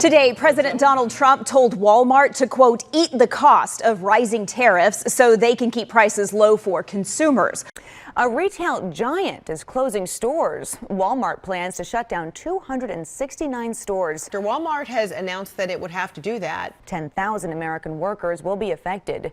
Today, President Donald Trump told Walmart to, quote, eat the cost of rising tariffs so they can keep prices low for consumers. A retail giant is closing stores. Walmart plans to shut down 269 stores. Walmart has announced that it would have to do that. 10,000 American workers will be affected.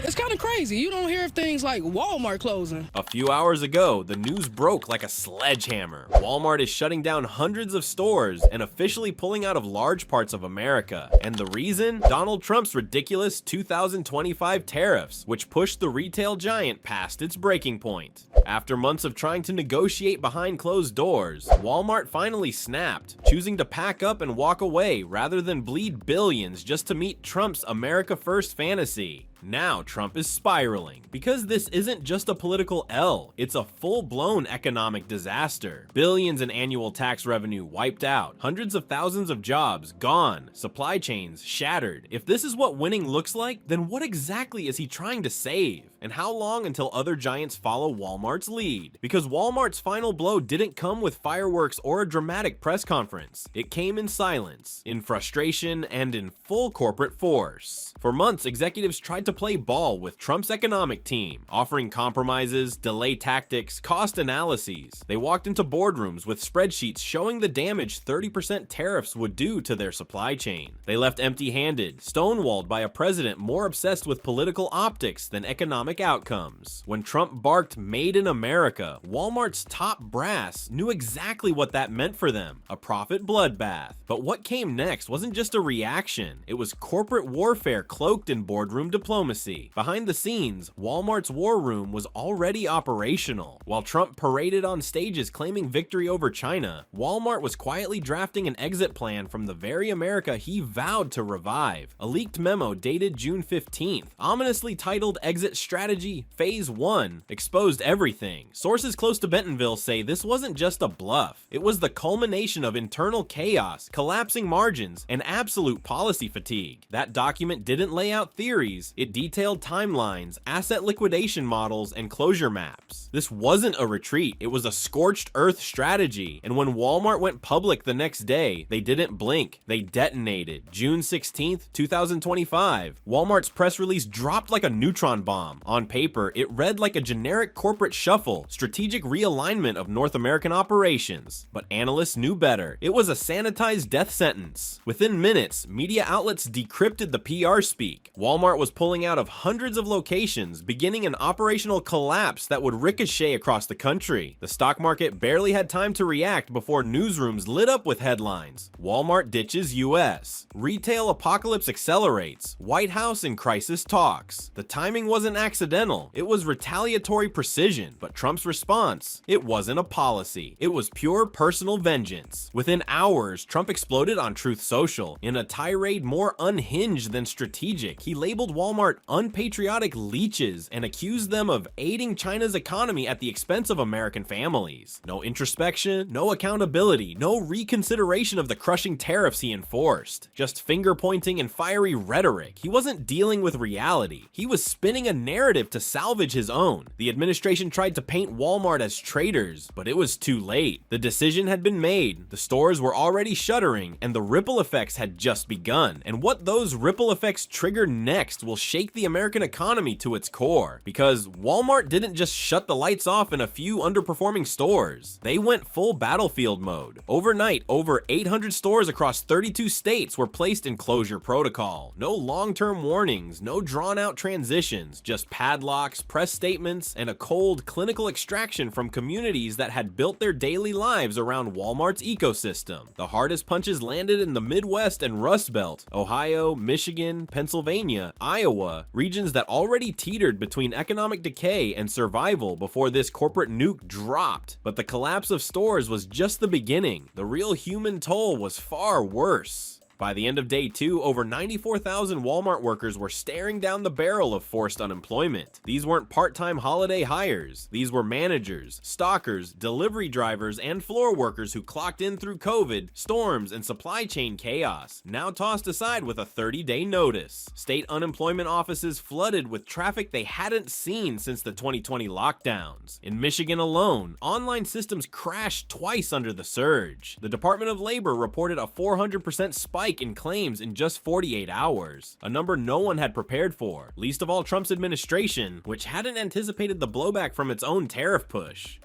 It's kind of crazy. You don't hear of things like Walmart closing. A few hours ago, the news broke like a sledgehammer. Walmart is shutting down hundreds of stores and officially pulling out of large parts of America. And the reason? Donald Trump's ridiculous 2025 tariffs, which pushed the retail giant past its breaking point. After months of trying to negotiate behind closed doors, Walmart finally snapped, choosing to pack up and walk away rather than bleed billions just to meet Trump's America First fantasy. Now Trump is spiraling, because this isn't just a political L, it's a full-blown economic disaster. Billions in annual tax revenue wiped out, hundreds of thousands of jobs gone, supply chains shattered. If this is what winning looks like, then what exactly is he trying to save? And how long until other giants follow Walmart's lead? Because Walmart's final blow didn't come with fireworks or a dramatic press conference. It came in silence, in frustration, and in full corporate force. For months, executives tried to play ball with Trump's economic team, offering compromises, delay tactics, cost analyses. They walked into boardrooms with spreadsheets showing the damage 30% tariffs would do to their supply chain. They left empty-handed, stonewalled by a president more obsessed with political optics than economic outcomes. When Trump barked "Made in America," Walmart's top brass knew exactly what that meant for them, a profit bloodbath. But what came next wasn't just a reaction, it was corporate warfare cloaked in boardroom diplomacy. Behind the scenes, Walmart's war room was already operational. While Trump paraded on stages claiming victory over China, Walmart was quietly drafting an exit plan from the very America he vowed to revive. A leaked memo dated June 15th, ominously titled Exit Strategy Phase 1, exposed everything. Sources close to Bentonville say this wasn't just a bluff. It was the culmination of internal chaos, collapsing margins, and absolute policy fatigue. That document didn't lay out theories, it detailed timelines, asset liquidation models, and closure maps. This wasn't a retreat, it was a scorched earth strategy, and when Walmart went public the next day, they didn't blink, they detonated. June 16th, 2025. Walmart's press release dropped like a neutron bomb. On paper, it read like a generic corporate shuffle, strategic realignment of North American operations. But analysts knew better. It was a sanitized death sentence. Within minutes, media outlets decrypted the PR speak. Walmart was pulling out of hundreds of locations, beginning an operational collapse that would ricochet across the country. The stock market barely had time to react before newsrooms lit up with headlines. Walmart ditches US. Retail apocalypse accelerates. White House in crisis talks. The timing wasn't accidental, it was retaliatory precision. But Trump's response, it wasn't a policy, it was pure personal vengeance. Within hours, Trump exploded on Truth Social. In a tirade more unhinged than strategic, he labeled Walmart unpatriotic leeches and accused them of aiding China's economy at the expense of American families. No introspection, no accountability, no reconsideration of the crushing tariffs he enforced. Just finger pointing and fiery rhetoric. He wasn't dealing with reality, he was spinning a narrative to salvage his own. The administration tried to paint Walmart as traitors, but it was too late. The decision had been made, the stores were already shuttering, and the ripple effects had just begun. And what those ripple effects trigger next will shake the American economy to its core. Because Walmart didn't just shut the lights off in a few underperforming stores. They went full battlefield mode. Overnight, over 800 stores across 32 states were placed in closure protocol. No long-term warnings, no drawn-out transitions, just padlocks, press statements, and a cold clinical extraction from communities that had built their daily lives around Walmart's ecosystem. The hardest punches landed in the Midwest and Rust Belt, Ohio, Michigan, Pennsylvania, Iowa, regions that already teetered between economic decay and survival before this corporate nuke dropped. But the collapse of stores was just the beginning. The real human toll was far worse. By the end of day 2, over 94,000 Walmart workers were staring down the barrel of forced unemployment. These weren't part-time holiday hires. These were managers, stockers, delivery drivers, and floor workers who clocked in through COVID, storms, and supply chain chaos, now tossed aside with a 30-day notice. State unemployment offices flooded with traffic they hadn't seen since the 2020 lockdowns. In Michigan alone, online systems crashed twice under the surge. The Department of Labor reported a 400% spike in claims in just 48 hours, a number no one had prepared for, least of all Trump's administration, which hadn't anticipated the blowback from its own tariff push.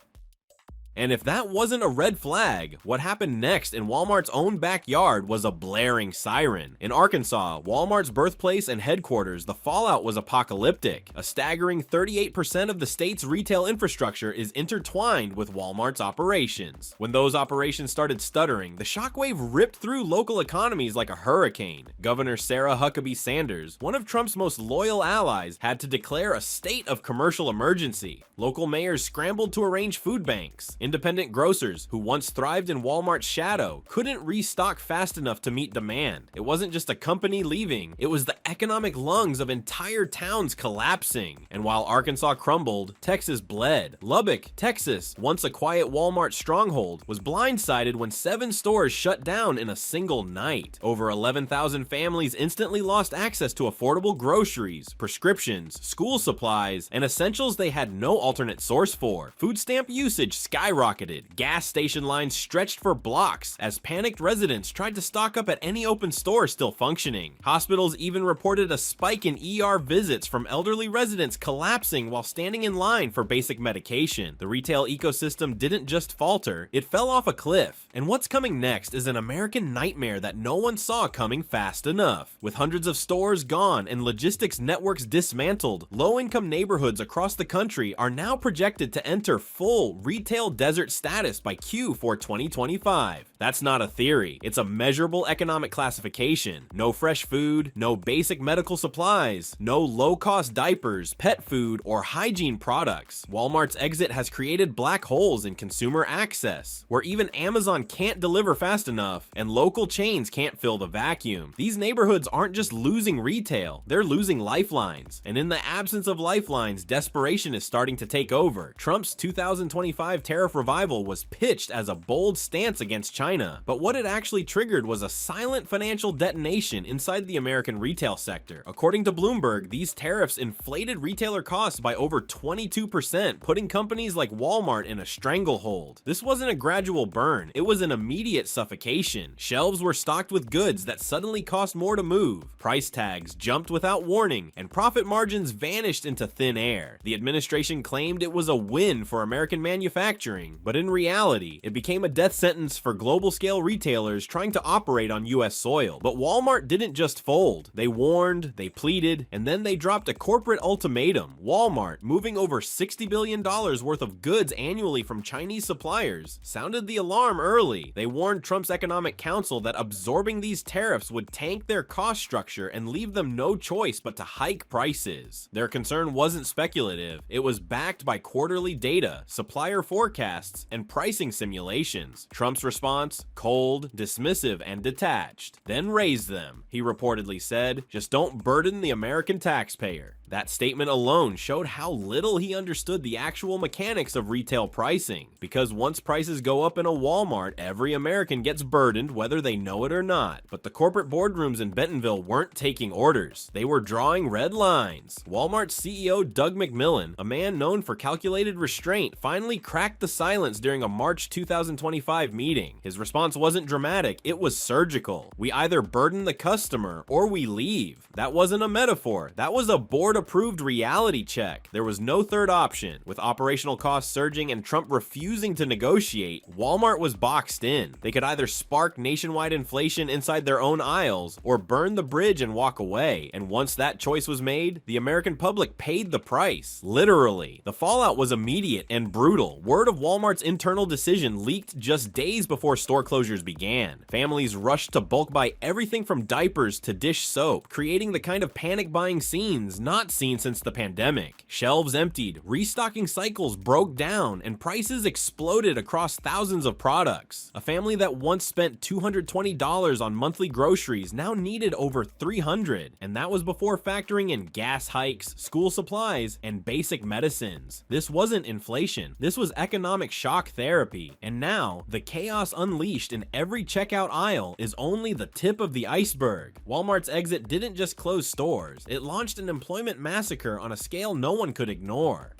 And if that wasn't a red flag, what happened next in Walmart's own backyard was a blaring siren. In Arkansas, Walmart's birthplace and headquarters, the fallout was apocalyptic. A staggering 38% of the state's retail infrastructure is intertwined with Walmart's operations. When those operations started stuttering, the shockwave ripped through local economies like a hurricane. Governor Sarah Huckabee Sanders, one of Trump's most loyal allies, had to declare a state of commercial emergency. Local mayors scrambled to arrange food banks. Independent grocers, who once thrived in Walmart's shadow, couldn't restock fast enough to meet demand. It wasn't just a company leaving, it was the economic lungs of entire towns collapsing. And while Arkansas crumbled, Texas bled. Lubbock, Texas, once a quiet Walmart stronghold, was blindsided when 7 stores shut down in a single night. Over 11,000 families instantly lost access to affordable groceries, prescriptions, school supplies, and essentials they had no alternate source for. Food stamp usage skyrocketed. Gas station lines stretched for blocks as panicked residents tried to stock up at any open store still functioning. Hospitals even reported a spike in ER visits from elderly residents collapsing while standing in line for basic medication. The retail ecosystem didn't just falter, it fell off a cliff. And what's coming next is an American nightmare that no one saw coming fast enough. With hundreds of stores gone and logistics networks dismantled, low-income neighborhoods across the country are now projected to enter full retail desert status by Q4 2025. That's not a theory, it's a measurable economic classification. No fresh food, no basic medical supplies, no low-cost diapers, pet food, or hygiene products. Walmart's exit has created black holes in consumer access, where even Amazon can't deliver fast enough and local chains can't fill the vacuum. These neighborhoods aren't just losing retail, they're losing lifelines. And in the absence of lifelines, desperation is starting to take over. Trump's 2025 tariff revival was pitched as a bold stance against China, but what it actually triggered was a silent financial detonation inside the American retail sector. According to Bloomberg, these tariffs inflated retailer costs by over 22%, putting companies like Walmart in a stranglehold. This wasn't a gradual burn, it was an immediate suffocation. Shelves were stocked with goods that suddenly cost more to move, price tags jumped without warning, and profit margins vanished into thin air. The administration claimed it was a win for American manufacturing, but in reality, it became a death sentence for global-scale retailers trying to operate on US soil. But Walmart didn't just fold. They warned, they pleaded, and then they dropped a corporate ultimatum. Walmart, moving over $60 billion worth of goods annually from Chinese suppliers, sounded the alarm early. They warned Trump's Economic Council that absorbing these tariffs would tank their cost structure and leave them no choice but to hike prices. Their concern wasn't speculative. It was backed by quarterly data, supplier forecasts, and pricing simulations. Trump's response? Cold, dismissive, and detached. Then raise them, he reportedly said. Just don't burden the American taxpayer. That statement alone showed how little he understood the actual mechanics of retail pricing. Because once prices go up in a Walmart, every American gets burdened whether they know it or not. But the corporate boardrooms in Bentonville weren't taking orders. They were drawing red lines. Walmart CEO Doug McMillon, a man known for calculated restraint, finally cracked the silence during a March 2025 meeting. His response wasn't dramatic, it was surgical. We either burden the customer or we leave. That wasn't a metaphor, that was a board-approved reality check. There was no third option. With operational costs surging and Trump refusing to negotiate, Walmart was boxed in. They could either spark nationwide inflation inside their own aisles or burn the bridge and walk away. And once that choice was made, the American public paid the price. Literally. The fallout was immediate and brutal. Word of Walmart's internal decision leaked just days before store closures began. Families rushed to bulk buy everything from diapers to dish soap, creating the kind of panic buying scenes not seen since the pandemic. Shelves emptied, restocking cycles broke down, and prices exploded across thousands of products. A family that once spent $220 on monthly groceries now needed over $300, and that was before factoring in gas hikes, school supplies, and basic medicines. This wasn't inflation, this was economic shock therapy, and now the chaos unleashed in every checkout aisle is only the tip of the iceberg. Walmart's exit didn't just close stores, it launched an employment massacre on a scale no one could ignore.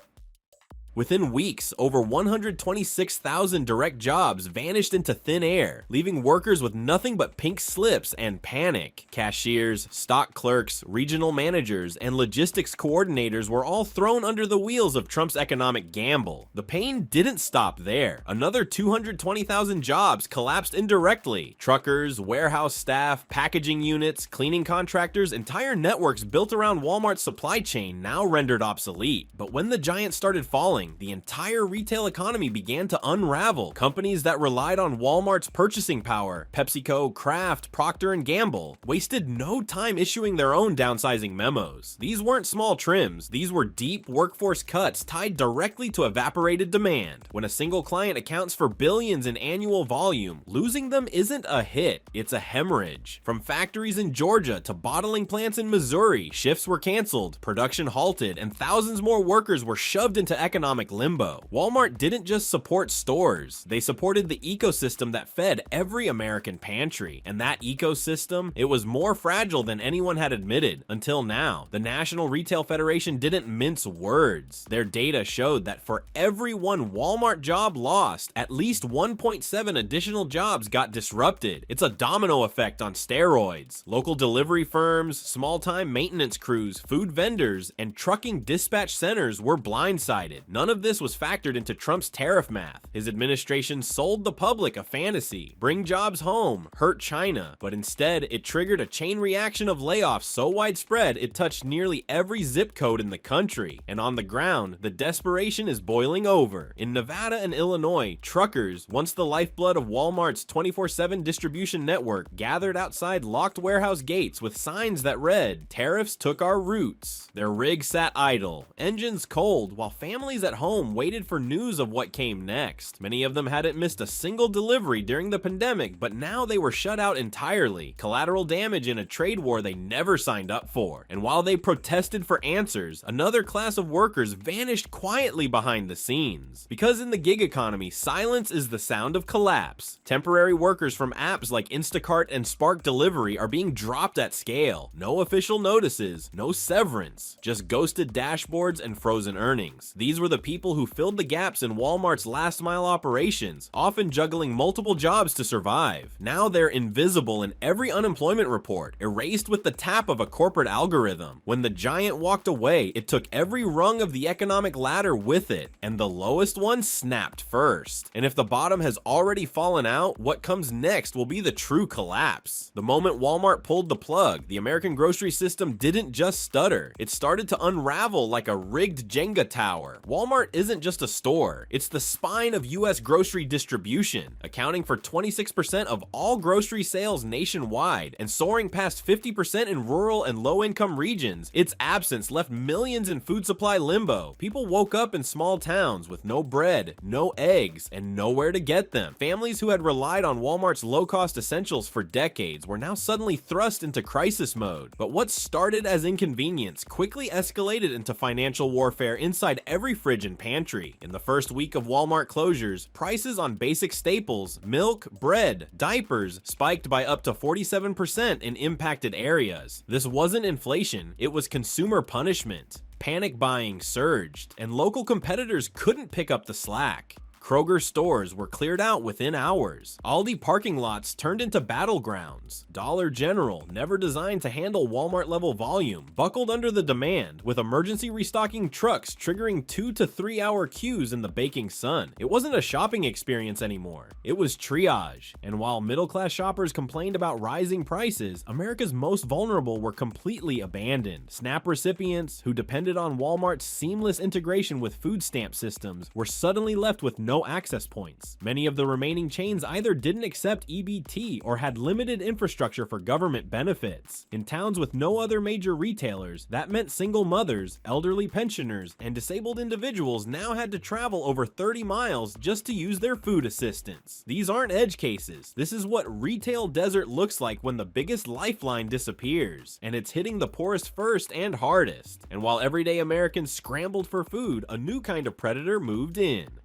Within weeks, over 126,000 direct jobs vanished into thin air, leaving workers with nothing but pink slips and panic. Cashiers, stock clerks, regional managers, and logistics coordinators were all thrown under the wheels of Trump's economic gamble. The pain didn't stop there. Another 220,000 jobs collapsed indirectly. Truckers, warehouse staff, packaging units, cleaning contractors, entire networks built around Walmart's supply chain now rendered obsolete. But when the giant started falling, the entire retail economy began to unravel. Companies that relied on Walmart's purchasing power, PepsiCo, Kraft, Procter & Gamble, wasted no time issuing their own downsizing memos. These weren't small trims, these were deep workforce cuts tied directly to evaporated demand. When a single client accounts for billions in annual volume, losing them isn't a hit, it's a hemorrhage. From factories in Georgia to bottling plants in Missouri, shifts were canceled, production halted, and thousands more workers were shoved into economic limbo. Walmart didn't just support stores, they supported the ecosystem that fed every American pantry. And that ecosystem, it was more fragile than anyone had admitted until now. The National Retail Federation didn't mince words. Their data showed that for every one Walmart job lost, at least 1.7 additional jobs got disrupted. It's a domino effect on steroids. Local delivery firms, small-time maintenance crews, food vendors, and trucking dispatch centers were blindsided. None of this was factored into Trump's tariff math. His administration sold the public a fantasy: bring jobs home, hurt China. But instead, it triggered a chain reaction of layoffs so widespread it touched nearly every zip code in the country. And on the ground, the desperation is boiling over. In Nevada and Illinois, truckers, once the lifeblood of Walmart's 24/7 distribution network, gathered outside locked warehouse gates with signs that read, "Tariffs took our roots." Their rigs sat idle, engines cold, while families at home waited for news of what came next. Many of them hadn't missed a single delivery during the pandemic, but now they were shut out entirely. Collateral damage in a trade war they never signed up for. And while they protested for answers, another class of workers vanished quietly behind the scenes. Because in the gig economy, silence is the sound of collapse. Temporary workers from apps like Instacart and Spark Delivery are being dropped at scale. No official notices, no severance, just ghosted dashboards and frozen earnings. These were the people who filled the gaps in Walmart's last mile operations, often juggling multiple jobs to survive. Now they're invisible in every unemployment report, erased with the tap of a corporate algorithm. When the giant walked away, it took every rung of the economic ladder with it, and the lowest one snapped first. And if the bottom has already fallen out, what comes next will be the true collapse. The moment Walmart pulled the plug, the American grocery system didn't just stutter, it started to unravel like a rigged Jenga tower. Walmart isn't just a store, it's the spine of US grocery distribution, accounting for 26% of all grocery sales nationwide and soaring past 50% in rural and low-income regions. Its absence left millions in food supply limbo. People woke up in small towns with no bread, no eggs, and nowhere to get them. Families who had relied on Walmart's low-cost essentials for decades were now suddenly thrust into crisis mode. But what started as inconvenience quickly escalated into financial warfare inside every fridge and pantry. In the first week of Walmart closures, prices on basic staples, milk, bread, diapers spiked by up to 47% in impacted areas. This wasn't inflation, it was consumer punishment. Panic buying surged, and local competitors couldn't pick up the slack. Kroger stores were cleared out within hours. Aldi parking lots turned into battlegrounds. Dollar General, never designed to handle Walmart-level volume, buckled under the demand, with emergency restocking trucks triggering 2 to 3 hour queues in the baking sun. It wasn't a shopping experience anymore. It was triage. And while middle-class shoppers complained about rising prices, America's most vulnerable were completely abandoned. SNAP recipients, who depended on Walmart's seamless integration with food stamp systems, were suddenly left with no no access points. Many of the remaining chains either didn't accept EBT or had limited infrastructure for government benefits. In towns with no other major retailers, that meant single mothers, elderly pensioners, and disabled individuals now had to travel over 30 miles just to use their food assistance. These aren't edge cases. This is what retail desert looks like when the biggest lifeline disappears, and it's hitting the poorest first and hardest. And while everyday Americans scrambled for food, a new kind of predator moved in.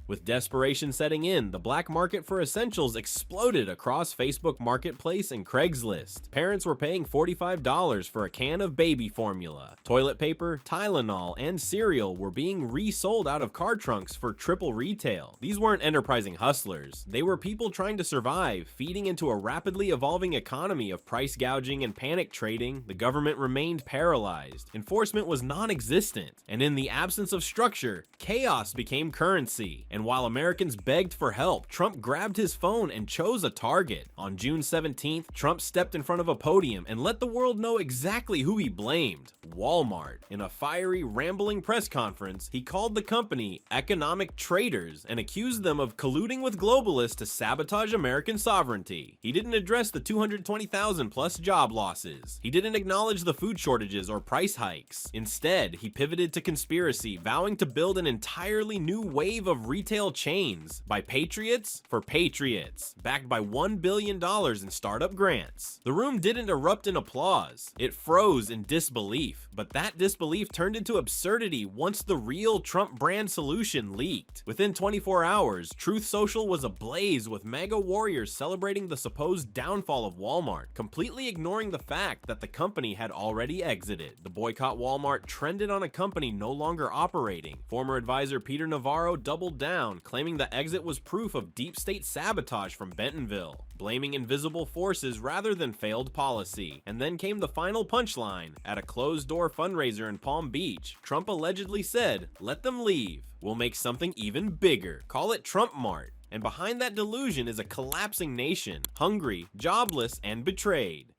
With desperation setting in, the black market for essentials exploded across Facebook Marketplace and Craigslist. Parents were paying $45 for a can of baby formula. Toilet paper, Tylenol, and cereal were being resold out of car trunks for triple retail. These weren't enterprising hustlers. They were people trying to survive, feeding into a rapidly evolving economy of price gouging and panic trading. The government remained paralyzed. Enforcement was non-existent. And in the absence of structure, chaos became currency. And while Americans begged for help, Trump grabbed his phone and chose a target. On June 17th, Trump stepped in front of a podium and let the world know exactly who he blamed: Walmart. In a fiery, rambling press conference, he called the company economic traitors and accused them of colluding with globalists to sabotage American sovereignty. He didn't address the 220,000 plus job losses. He didn't acknowledge the food shortages or price hikes. Instead, he pivoted to conspiracy, vowing to build an entirely new wave of retail chains by patriots for patriots, backed by $1 billion in startup grants. The room didn't erupt in applause. It froze in disbelief, but that disbelief turned into absurdity once the real Trump brand solution leaked. Within 24 hours, Truth Social was ablaze with MAGA warriors celebrating the supposed downfall of Walmart, completely ignoring the fact that the company had already exited. The boycott Walmart trended on a company no longer operating. Former advisor Peter Navarro doubled down, claiming the exit was proof of deep state sabotage from Bentonville, blaming invisible forces rather than failed policy. And then came the final punchline. At a closed-door fundraiser in Palm Beach, Trump allegedly said, "Let them leave. We'll make something even bigger. Call it Trump Mart." And behind that delusion is a collapsing nation, hungry, jobless, and betrayed.